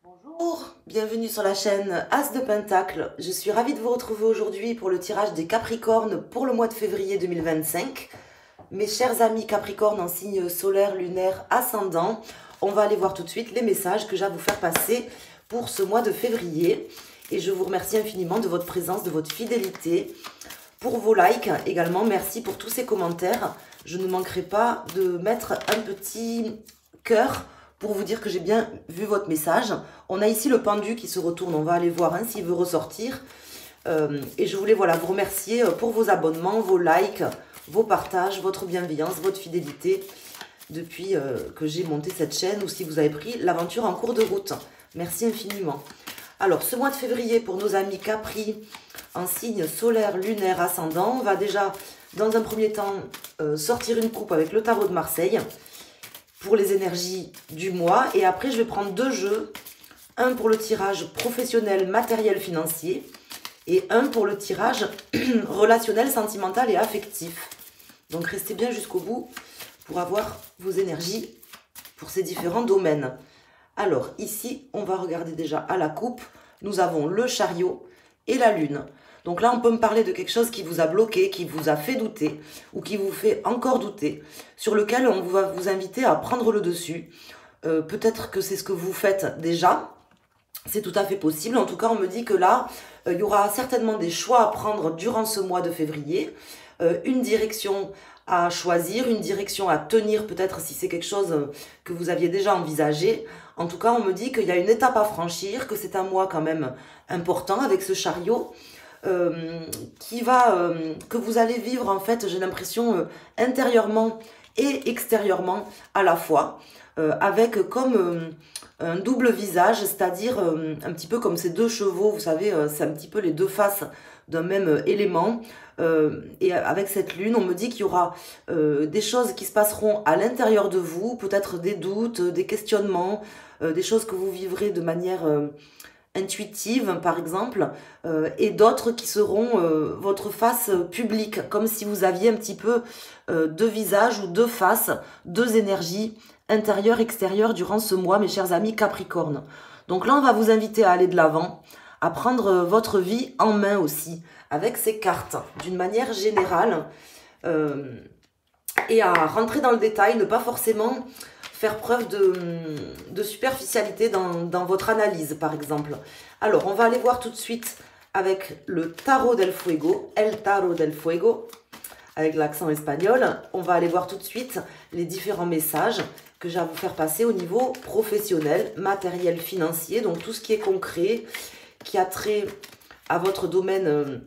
Bonjour, bienvenue sur la chaîne As de Pentacle. Je suis ravie de vous retrouver aujourd'hui pour le tirage des Capricornes pour le mois de février 2025. Mes chers amis Capricornes en signe solaire, lunaire, ascendant, on va aller voir tout de suite les messages que j'ai à vous faire passer pour ce mois de février. Et je vous remercie infiniment de votre présence, de votre fidélité, pour vos likes également. Merci pour tous ces commentaires. Je ne manquerai pas de mettre un petit cœur pour vous dire que j'ai bien vu votre message. On a ici le pendu qui se retourne, on va aller voir s'il veut ressortir. Et je voulais vous remercier pour vos abonnements, vos likes, vos partages, votre bienveillance, votre fidélité depuis que j'ai monté cette chaîne ou si vous avez pris l'aventure en cours de route. Merci infiniment. Alors, ce mois de février, pour nos amis Capri, en signe solaire, lunaire, ascendant, on va déjà, dans un premier temps, sortir une coupe avec le tarot de Marseille pour les énergies du mois. Et après, je vais prendre deux jeux. Un pour le tirage professionnel, matériel, financier. Et un pour le tirage relationnel, sentimental et affectif. Donc, restez bien jusqu'au bout pour avoir vos énergies pour ces différents domaines. Alors, ici, on va regarder déjà à la coupe. Nous avons le chariot et la lune. Donc là, on peut me parler de quelque chose qui vous a bloqué, qui vous a fait douter, ou qui vous fait encore douter, sur lequel on va vous inviter à prendre le dessus. Peut-être que c'est ce que vous faites déjà, c'est tout à fait possible. En tout cas, on me dit que là, il y aura certainement des choix à prendre durant ce mois de février, une direction à choisir, une direction à tenir, peut-être si c'est quelque chose que vous aviez déjà envisagé. En tout cas, on me dit qu'il y a une étape à franchir, que c'est un mois quand même important avec ce chariot, que vous allez vivre en fait, j'ai l'impression, intérieurement et extérieurement à la fois, avec comme un double visage, c'est-à-dire un petit peu comme ces deux chevaux, vous savez, c'est un petit peu les deux faces d'un même élément. Et avec cette lune, on me dit qu'il y aura des choses qui se passeront à l'intérieur de vous, peut-être des doutes, des questionnements, des choses que vous vivrez de manière intuitive par exemple, et d'autres qui seront votre face publique, comme si vous aviez un petit peu deux visages ou deux faces, deux énergies intérieures, extérieures durant ce mois, mes chers amis Capricorne. Donc là, on va vous inviter à aller de l'avant, à prendre votre vie en main aussi, avec ces cartes, d'une manière générale, et à rentrer dans le détail, ne pas forcément faire preuve de superficialité dans votre analyse, par exemple. Alors, on va aller voir tout de suite avec le Tarot del Fuego, El Tarot del Fuego, avec l'accent espagnol. On va aller voir tout de suite les différents messages que j'ai à vous faire passer au niveau professionnel, matériel, financier, donc tout ce qui est concret, qui a trait à votre domaine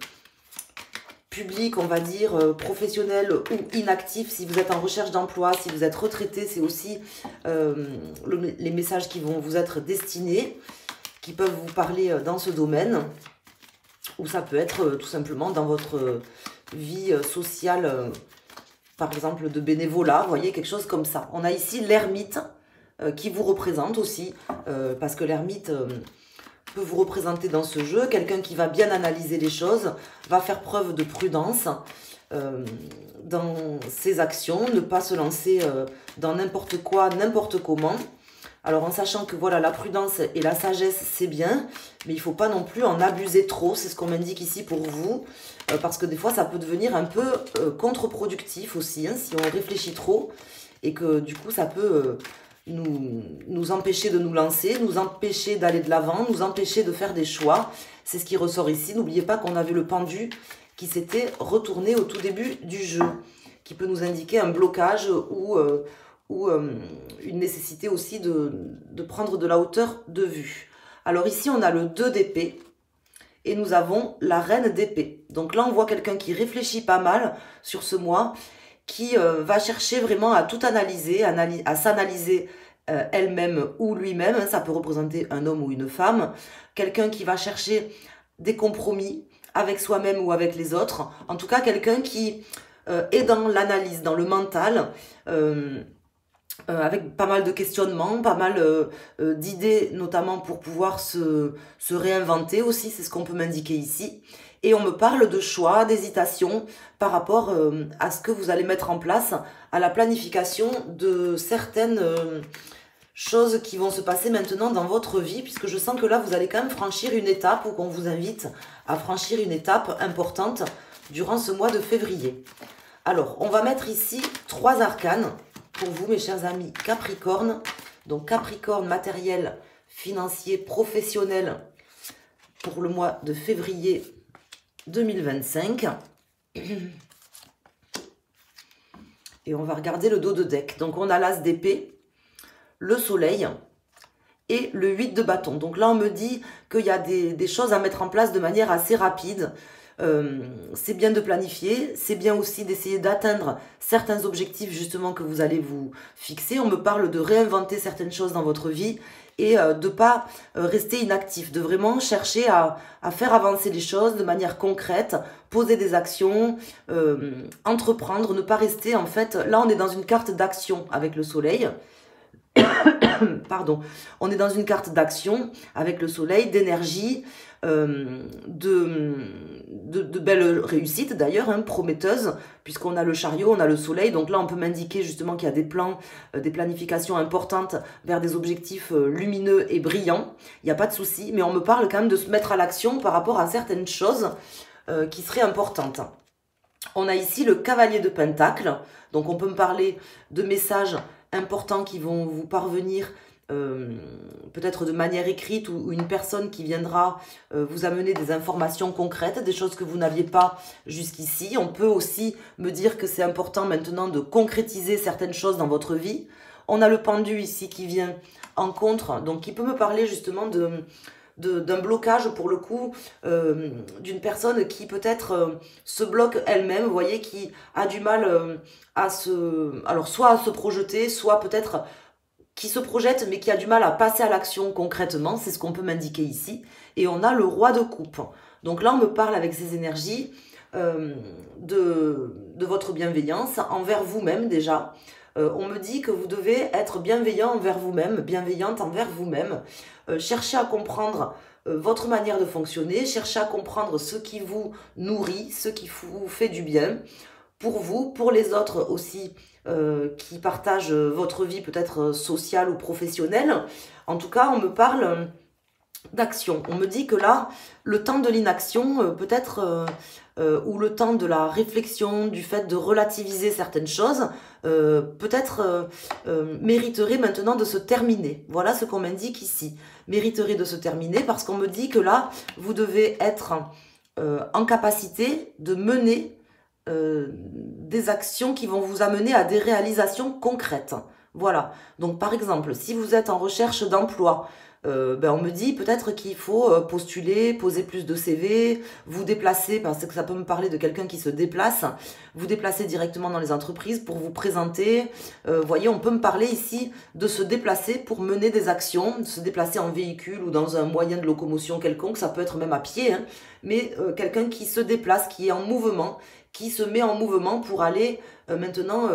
public, on va dire, professionnel ou inactif, si vous êtes en recherche d'emploi, si vous êtes retraité, c'est aussi les messages qui vont vous être destinés, qui peuvent vous parler dans ce domaine, ou ça peut être tout simplement dans votre vie sociale, par exemple de bénévolat, vous voyez, quelque chose comme ça. On a ici l'ermite qui vous représente aussi, parce que l'ermite peut vous représenter dans ce jeu, quelqu'un qui va bien analyser les choses, va faire preuve de prudence dans ses actions, ne pas se lancer dans n'importe quoi, n'importe comment. Alors en sachant que voilà, la prudence et la sagesse c'est bien, mais il ne faut pas non plus en abuser trop, c'est ce qu'on m'indique ici pour vous, parce que des fois ça peut devenir un peu contre-productif aussi, hein, si on réfléchit trop, et que du coup ça peut nous empêcher de nous lancer, nous empêcher d'aller de l'avant, nous empêcher de faire des choix. C'est ce qui ressort ici. N'oubliez pas qu'on a vu le pendu qui s'était retourné au tout début du jeu, qui peut nous indiquer un blocage ou une nécessité aussi de prendre de la hauteur de vue. Alors ici, on a le 2 d'épée et nous avons la reine d'épée. Donc là, on voit quelqu'un qui réfléchit pas mal sur ce mois, qui va chercher vraiment à tout analyser, à s'analyser elle-même ou lui-même, hein, ça peut représenter un homme ou une femme, quelqu'un qui va chercher des compromis avec soi-même ou avec les autres, en tout cas quelqu'un qui est dans l'analyse, dans le mental, avec pas mal de questionnements, pas mal d'idées, notamment pour pouvoir se réinventer aussi, c'est ce qu'on peut m'indiquer ici. Et on me parle de choix, d'hésitation par rapport à ce que vous allez mettre en place, à la planification de certaines choses qui vont se passer maintenant dans votre vie, puisque je sens que là, vous allez quand même franchir une étape, ou qu'on vous invite à franchir une étape importante durant ce mois de février. Alors, on va mettre ici 3 arcanes pour vous, mes chers amis Capricorne. Donc, Capricorne, matériel, financier, professionnel, pour le mois de février 2025. Et on va regarder le dos de deck. Donc, on a l'as d'épée, le soleil et le 8 de bâton. Donc là, on me dit qu'il y a des choses à mettre en place de manière assez rapide. C'est bien de planifier, c'est bien aussi d'essayer d'atteindre certains objectifs justement que vous allez vous fixer. On me parle de réinventer certaines choses dans votre vie et de ne pas rester inactif, de vraiment chercher à faire avancer les choses de manière concrète, poser des actions, entreprendre, ne pas rester en fait... Là, on est dans une carte d'action avec le soleil. Pardon, on est dans une carte d'action avec le soleil, d'énergie, de belles réussites d'ailleurs, hein, prometteuses, puisqu'on a le chariot, on a le soleil. Donc là, on peut m'indiquer justement qu'il y a des plans, des planifications importantes vers des objectifs lumineux et brillants. Il n'y a pas de souci, mais on me parle quand même de se mettre à l'action par rapport à certaines choses qui seraient importantes. On a ici le cavalier de Pentacle, donc on peut me parler de messages importants qui vont vous parvenir peut-être de manière écrite ou une personne qui viendra vous amener des informations concrètes, des choses que vous n'aviez pas jusqu'ici. On peut aussi me dire que c'est important maintenant de concrétiser certaines choses dans votre vie. On a le pendu ici qui vient en contre, donc qui peut me parler justement d'un blocage pour le coup, d'une personne qui peut-être se bloque elle-même, vous voyez, qui a du mal alors soit à se projeter, soit peut-être qui se projette mais qui a du mal à passer à l'action concrètement, c'est ce qu'on peut m'indiquer ici. Et on a le roi de coupe. Donc là, on me parle avec ces énergies de votre bienveillance envers vous-même déjà. On me dit que vous devez être bienveillant envers vous-même, bienveillante envers vous-même. Cherchez à comprendre votre manière de fonctionner, cherchez à comprendre ce qui vous nourrit, ce qui vous fait du bien, pour vous, pour les autres aussi, qui partagent votre vie peut-être sociale ou professionnelle. En tout cas, on me parle d'action. On me dit que là, le temps de l'inaction, peut-être, ou le temps de la réflexion, du fait de relativiser certaines choses, peut-être mériterait maintenant de se terminer. Voilà ce qu'on m'indique ici. Mériterait de se terminer parce qu'on me dit que là, vous devez être en capacité de mener des actions qui vont vous amener à des réalisations concrètes. Voilà. Donc, par exemple, si vous êtes en recherche d'emploi, on me dit peut-être qu'il faut postuler, poser plus de CV, vous déplacer, parce que ça peut me parler de quelqu'un qui se déplace, vous déplacer directement dans les entreprises pour vous présenter. Voyez, on peut me parler ici de se déplacer pour mener des actions, de se déplacer en véhicule ou dans un moyen de locomotion quelconque, ça peut être même à pied, hein, mais quelqu'un qui se déplace, qui est en mouvement, qui se met en mouvement pour aller maintenant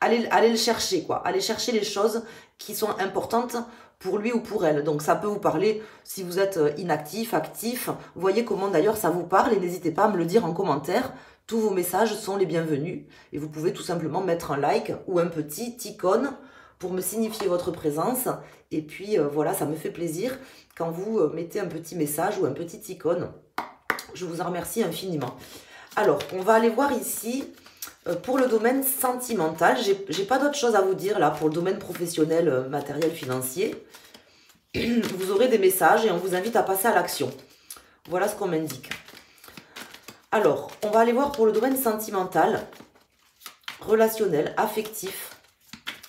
aller le chercher, quoi. Aller chercher les choses qui sont importantes pour lui ou pour elle. Donc ça peut vous parler si vous êtes inactif, actif. Vous voyez comment d'ailleurs ça vous parle et n'hésitez pas à me le dire en commentaire. Tous vos messages sont les bienvenus et vous pouvez tout simplement mettre un like ou un petit icône pour me signifier votre présence. Et puis voilà, ça me fait plaisir quand vous mettez un petit message ou un petit icône. Je vous en remercie infiniment. Alors, on va aller voir ici pour le domaine sentimental. J'ai pas d'autre chose à vous dire là pour le domaine professionnel, matériel, financier. Vous aurez des messages et on vous invite à passer à l'action. Voilà ce qu'on m'indique. Alors, on va aller voir pour le domaine sentimental, relationnel, affectif,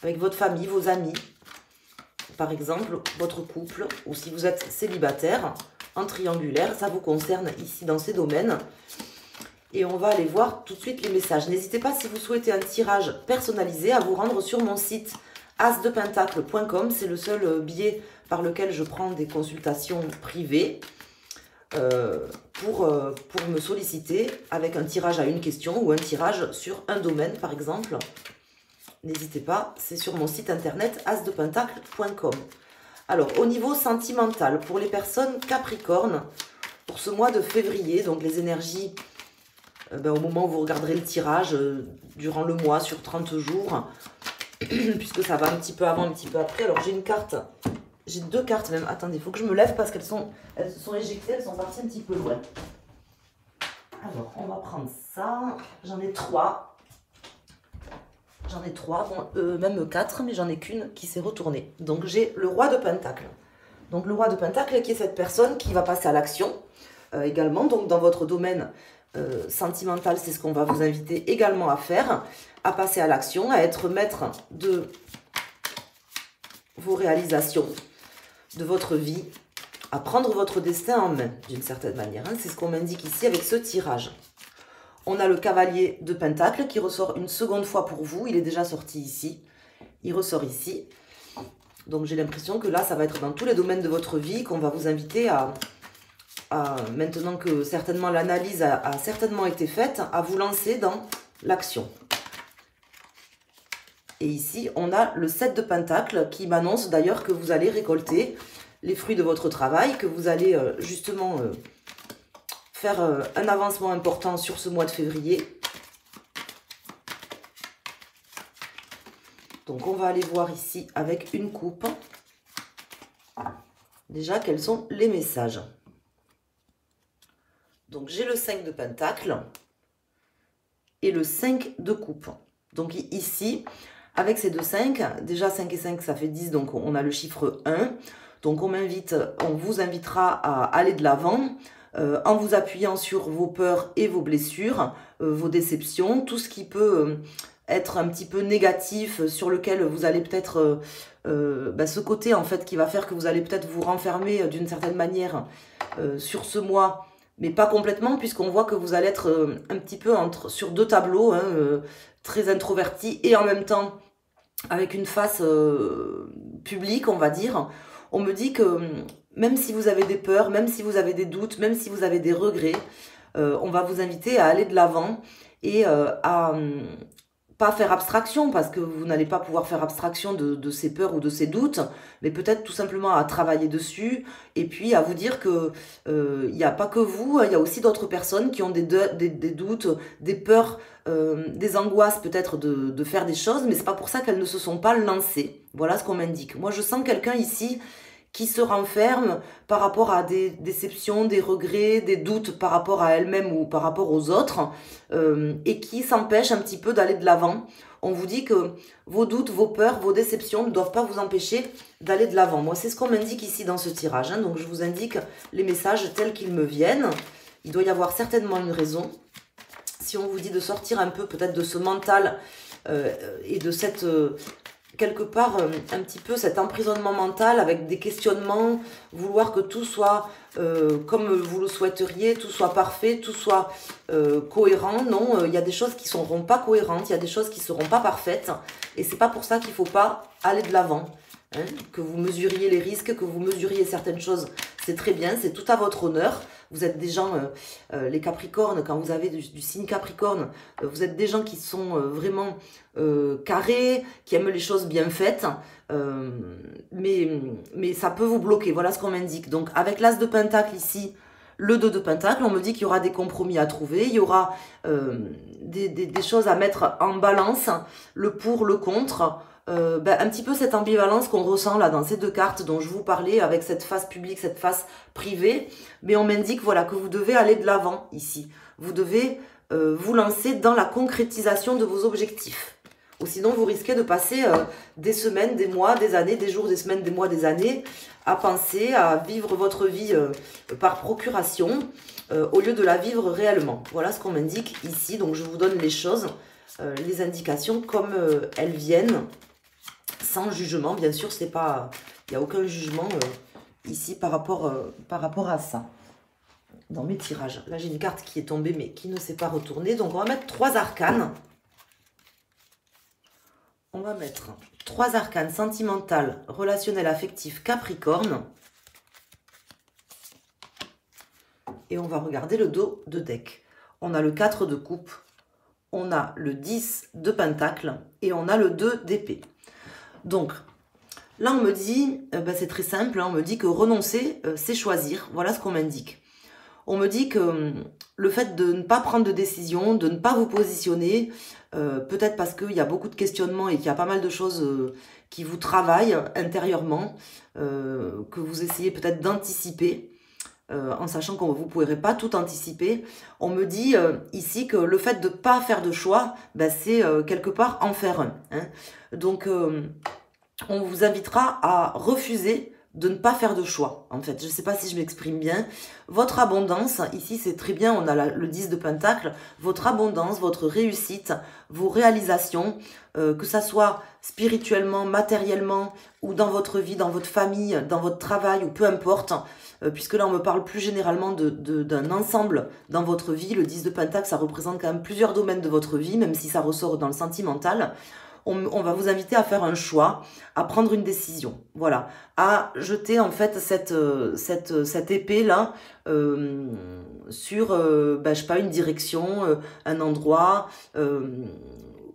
avec votre famille, vos amis, par exemple, votre couple, ou si vous êtes célibataire, en triangulaire, ça vous concerne ici dans ces domaines. Et on va aller voir tout de suite les messages. N'hésitez pas, si vous souhaitez un tirage personnalisé, à vous rendre sur mon site asdepentacle.com. C'est le seul biais par lequel je prends des consultations privées pour me solliciter avec un tirage à une question ou un tirage sur un domaine, par exemple. N'hésitez pas, c'est sur mon site internet asdepentacle.com. Alors, au niveau sentimental, pour les personnes Capricorne, pour ce mois de février, donc les énergies... au moment où vous regarderez le tirage, durant le mois, sur 30 jours, puisque ça va un petit peu avant, un petit peu après. Alors j'ai une carte, j'ai 2 cartes même. Attendez, il faut que je me lève parce elles se sont éjectées, elles sont parties un petit peu loin. Alors, on va prendre ça. J'en ai 3. J'en ai 3, bon, même 4, mais j'en ai qu'une qui s'est retournée. Donc j'ai le roi de Pentacle. Donc le roi de Pentacle qui est cette personne qui va passer à l'action également. Donc dans votre domaine sentimental, c'est ce qu'on va vous inviter également à faire. À passer à l'action, à être maître de vos réalisations, de votre vie, à prendre votre destin en main d'une certaine manière. Hein. C'est ce qu'on m'indique ici avec ce tirage. On a le cavalier de Pentacle qui ressort une seconde fois pour vous. Il est déjà sorti ici. Il ressort ici. Donc j'ai l'impression que là, ça va être dans tous les domaines de votre vie qu'on va vous inviter à maintenant que certainement l'analyse a certainement été faite, à vous lancer dans l'action. Et ici, on a le 7 de Pentacle qui m'annonce d'ailleurs que vous allez récolter les fruits de votre travail, que vous allez justement faire un avancement important sur ce mois de février. Donc, on va aller voir ici avec une coupe. Déjà, quels sont les messages? Donc, j'ai le 5 de Pentacle et le 5 de coupe. Donc, ici, avec ces deux 5, déjà 5 et 5, ça fait 10, donc on a le chiffre 1. Donc, on vous invitera à aller de l'avant en vous appuyant sur vos peurs et vos blessures, vos déceptions, tout ce qui peut être un petit peu négatif, sur lequel vous allez peut-être, ce côté en fait qui va faire que vous allez peut-être vous renfermer d'une certaine manière sur ce mois, mais pas complètement, puisqu'on voit que vous allez être un petit peu sur 2 tableaux, hein, très introverti et en même temps avec une face publique, on va dire. On me dit que même si vous avez des peurs, même si vous avez des doutes, même si vous avez des regrets, on va vous inviter à aller de l'avant et à pas faire abstraction, parce que vous n'allez pas pouvoir faire abstraction de ces peurs ou de ces doutes, mais peut-être tout simplement à travailler dessus, et puis à vous dire que il n'y a pas que vous, il y a aussi d'autres personnes qui ont des doutes, des peurs, des angoisses peut-être de faire des choses, mais c'est pas pour ça qu'elles ne se sont pas lancées. Voilà ce qu'on m'indique. Moi, je sens quelqu'un ici qui se renferme par rapport à des déceptions, des regrets, des doutes par rapport à elle-même ou par rapport aux autres, et qui s'empêche un petit peu d'aller de l'avant. On vous dit que vos doutes, vos peurs, vos déceptions ne doivent pas vous empêcher d'aller de l'avant. Moi, c'est ce qu'on m'indique ici dans ce tirage. Hein. Donc, je vous indique les messages tels qu'ils me viennent. Il doit y avoir certainement une raison. Si on vous dit de sortir un peu peut-être de ce mental et de cette... quelque part un petit peu cet emprisonnement mental avec des questionnements, vouloir que tout soit comme vous le souhaiteriez, tout soit parfait, tout soit cohérent. Non, il y a des choses qui ne seront pas cohérentes, il y a des choses qui ne seront pas parfaites, et c'est pas pour ça qu'il ne faut pas aller de l'avant. Hein, que vous mesuriez les risques, que vous mesuriez certaines choses, c'est très bien, c'est tout à votre honneur. Vous êtes des gens, les Capricornes, quand vous avez du signe Capricorne, vous êtes des gens qui sont vraiment carrés, qui aiment les choses bien faites, mais ça peut vous bloquer, voilà ce qu'on m'indique. Donc avec l'As de Pentacle ici, le 2 de Pentacle, on me dit qu'il y aura des compromis à trouver, il y aura des choses à mettre en balance, le pour, le contre, un petit peu cette ambivalence qu'on ressent là dans ces 2 cartes dont je vous parlais, avec cette face publique, cette face privée, mais on m'indique voilà, que vous devez aller de l'avant ici. Vous devez vous lancer dans la concrétisation de vos objectifs. Ou sinon, vous risquez de passer des semaines, des mois, des années, des jours, des semaines, des mois, des années, à penser, à vivre votre vie par procuration, au lieu de la vivre réellement. Voilà ce qu'on m'indique ici. Donc, je vous donne les choses, les indications comme elles viennent, sans jugement. Bien sûr, c'est pas, il n'y a aucun jugement ici par rapport à ça. Dans mes tirages. Là, j'ai une carte qui est tombée, mais qui ne s'est pas retournée. Donc, on va mettre 3 arcanes. On va mettre 3 arcanes sentimentales, relationnelles, affectives, Capricorne. Et on va regarder le dos de deck. On a le 4 de coupe, on a le 10 de pentacle et on a le 2 d'épée. Donc, là, on me dit, c'est très simple, hein, on me dit que renoncer, c'est choisir. Voilà ce qu'on m'indique. On me dit que le fait de ne pas prendre de décision, de ne pas vous positionner, peut-être parce qu'il y a beaucoup de questionnements et qu'il y a pas mal de choses qui vous travaillent intérieurement, que vous essayez peut-être d'anticiper, en sachant que vous ne pourrez pas tout anticiper. On me dit ici que le fait de ne pas faire de choix, ben, c'est quelque part en faire un. Hein. Donc, on vous invitera à refuser de ne pas faire de choix, en fait. Je ne sais pas si je m'exprime bien. Votre abondance, ici c'est très bien, on a le 10 de Pentacle, votre abondance, votre réussite, vos réalisations, que ça soit spirituellement, matériellement, ou dans votre vie, dans votre famille, dans votre travail, ou peu importe, puisque là on me parle plus généralement d'un ensemble dans votre vie. Le 10 de Pentacle, ça représente quand même plusieurs domaines de votre vie, même si ça ressort dans le sentimental. On va vous inviter à faire un choix, à prendre une décision, voilà, à jeter en fait cette épée-là sur, je sais pas, une direction, un endroit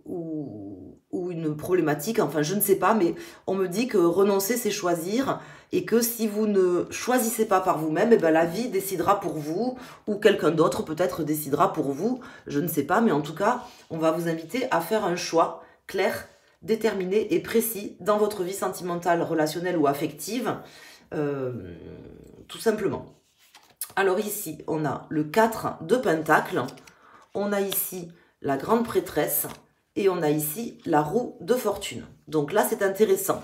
ou une problématique, enfin je ne sais pas, mais on me dit que renoncer c'est choisir et que si vous ne choisissez pas par vous-même, la vie décidera pour vous ou quelqu'un d'autre peut-être décidera pour vous, je ne sais pas, mais en tout cas, on va vous inviter à faire un choix clair, déterminé et précis dans votre vie sentimentale, relationnelle ou affective, tout simplement. Alors ici, on a le 4 de Pentacle, on a ici la grande prêtresse et on a ici la roue de fortune. Donc là, c'est intéressant.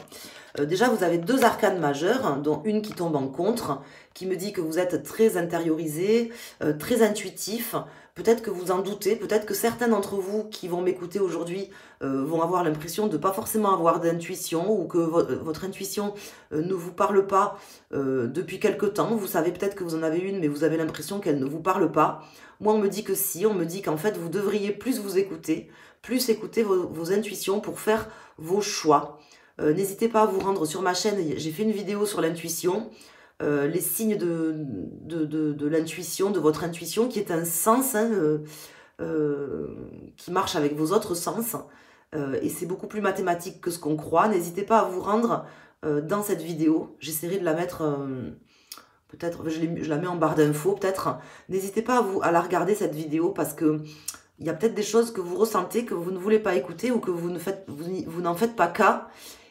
Déjà, vous avez deux arcanes majeures, hein, dont une qui tombe en contre, qui me dit que vous êtes très intériorisé, très intuitif. Peut-être que vous en doutez, peut-être que certains d'entre vous qui vont m'écouter aujourd'hui vont avoir l'impression de ne pas forcément avoir d'intuition ou que votre intuition ne vous parle pas depuis quelque temps. Vous savez peut-être que vous en avez une, mais vous avez l'impression qu'elle ne vous parle pas. Moi, on me dit que si, on me dit qu'en fait, vous devriez plus vous écouter, plus écouter vos intuitions pour faire vos choix. N'hésitez pas à vous rendre sur ma chaîne, j'ai fait une vidéo sur l'intuition, les signes de l'intuition, de votre intuition, qui est un sens hein, qui marche avec vos autres sens, et c'est beaucoup plus mathématique que ce qu'on croit. N'hésitez pas à vous rendre dans cette vidéo, j'essaierai de la mettre, peut-être, je la mets en barre d'infos peut-être. N'hésitez pas à la regarder cette vidéo parce que il y a peut-être des choses que vous ressentez, que vous ne voulez pas écouter ou que vous n'en faites pas cas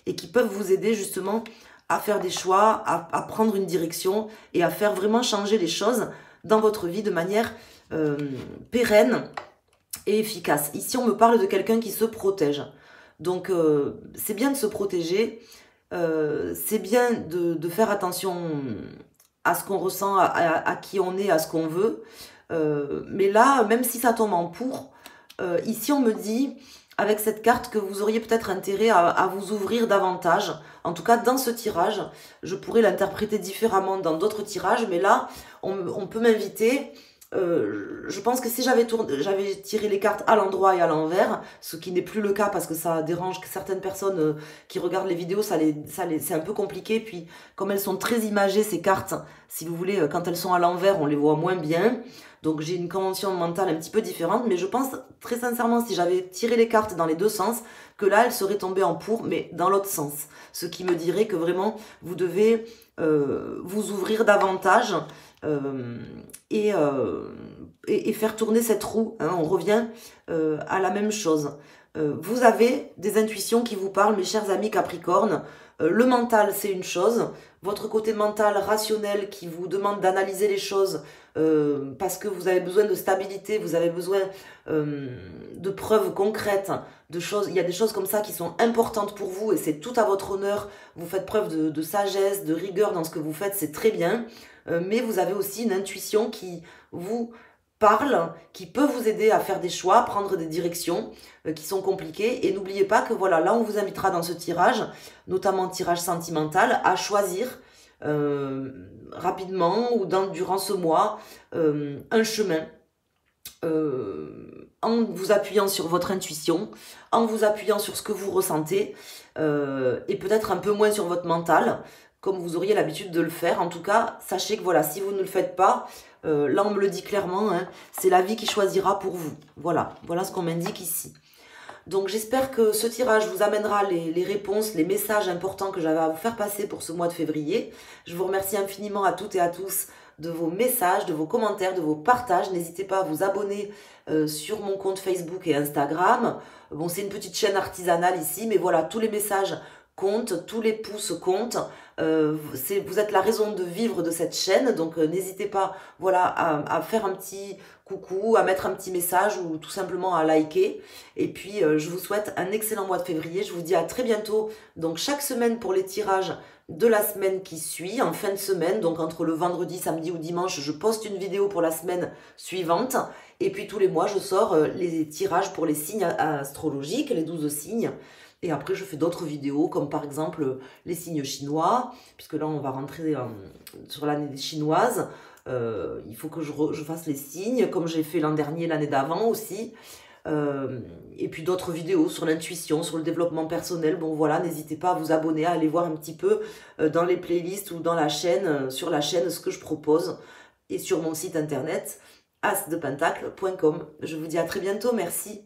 et qui peuvent vous aider justement à faire des choix, à prendre une direction et à faire vraiment changer les choses dans votre vie de manière pérenne et efficace. Ici, on me parle de quelqu'un qui se protège. Donc, c'est bien de se protéger, c'est bien de faire attention à ce qu'on ressent, à qui on est, à ce qu'on veut. Mais là, même si ça tombe en pour, ici on me dit, avec cette carte, que vous auriez peut-être intérêt à vous ouvrir davantage. En tout cas, dans ce tirage, je pourrais l'interpréter différemment dans d'autres tirages, mais là, on peut m'inviter. Je pense que si j'avais tiré les cartes à l'endroit et à l'envers, ce qui n'est plus le cas parce que ça dérange certaines personnes qui regardent les vidéos, c'est un peu compliqué. Puis comme elles sont très imagées ces cartes, si vous voulez, quand elles sont à l'envers, on les voit moins bien. Donc j'ai une convention mentale un petit peu différente, mais je pense très sincèrement, si j'avais tiré les cartes dans les deux sens, que là elles seraient tombées en pour, mais dans l'autre sens. Ce qui me dirait que vraiment vous devez vous ouvrir davantage et faire tourner cette roue. Hein, on revient à la même chose. Vous avez des intuitions qui vous parlent, mes chers amis Capricorne. Le mental, c'est une chose. Votre côté mental, rationnel, qui vous demande d'analyser les choses parce que vous avez besoin de stabilité, vous avez besoin de preuves concrètes, de choses. Il y a des choses comme ça qui sont importantes pour vous et c'est tout à votre honneur. Vous faites preuve de sagesse, de rigueur dans ce que vous faites, c'est très bien. Mais vous avez aussi une intuition qui vous parle, qui peut vous aider à faire des choix, à prendre des directions qui sont compliquées. Et n'oubliez pas que voilà, là on vous invitera dans ce tirage, notamment tirage sentimental, à choisir rapidement ou durant ce mois un chemin en vous appuyant sur votre intuition, en vous appuyant sur ce que vous ressentez et peut-être un peu moins sur votre mental comme vous auriez l'habitude de le faire. En tout cas, sachez que voilà, si vous ne le faites pas, là on me le dit clairement, hein, c'est la vie qui choisira pour vous. Voilà, voilà ce qu'on m'indique ici. Donc j'espère que ce tirage vous amènera les réponses, les messages importants que j'avais à vous faire passer pour ce mois de février. Je vous remercie infiniment à toutes et à tous de vos messages, de vos commentaires, de vos partages. N'hésitez pas à vous abonner sur mon compte Facebook et Instagram. Bon, c'est une petite chaîne artisanale ici, mais voilà, tous les messages comptent, tous les pouces comptent. Vous êtes la raison de vivre de cette chaîne, donc n'hésitez pas, voilà, à faire un petit coucou, à mettre un petit message ou tout simplement à liker. Et puis je vous souhaite un excellent mois de février. Je vous dis à très bientôt. Donc chaque semaine pour les tirages de la semaine qui suit, en fin de semaine, donc entre le vendredi, samedi ou dimanche, je poste une vidéo pour la semaine suivante. Et puis tous les mois, je sors les tirages pour les signes astrologiques, les 12 signes. Et après, je fais d'autres vidéos, comme par exemple les signes chinois, puisque là, on va rentrer sur l'année chinoise. Il faut que je fasse les signes, comme j'ai fait l'an dernier, l'année d'avant aussi. Et puis d'autres vidéos sur l'intuition, sur le développement personnel. Bon voilà, n'hésitez pas à vous abonner, à aller voir un petit peu dans les playlists ou dans la chaîne, sur la chaîne, ce que je propose. Et sur mon site internet, asdepentacle.com. Je vous dis à très bientôt, merci.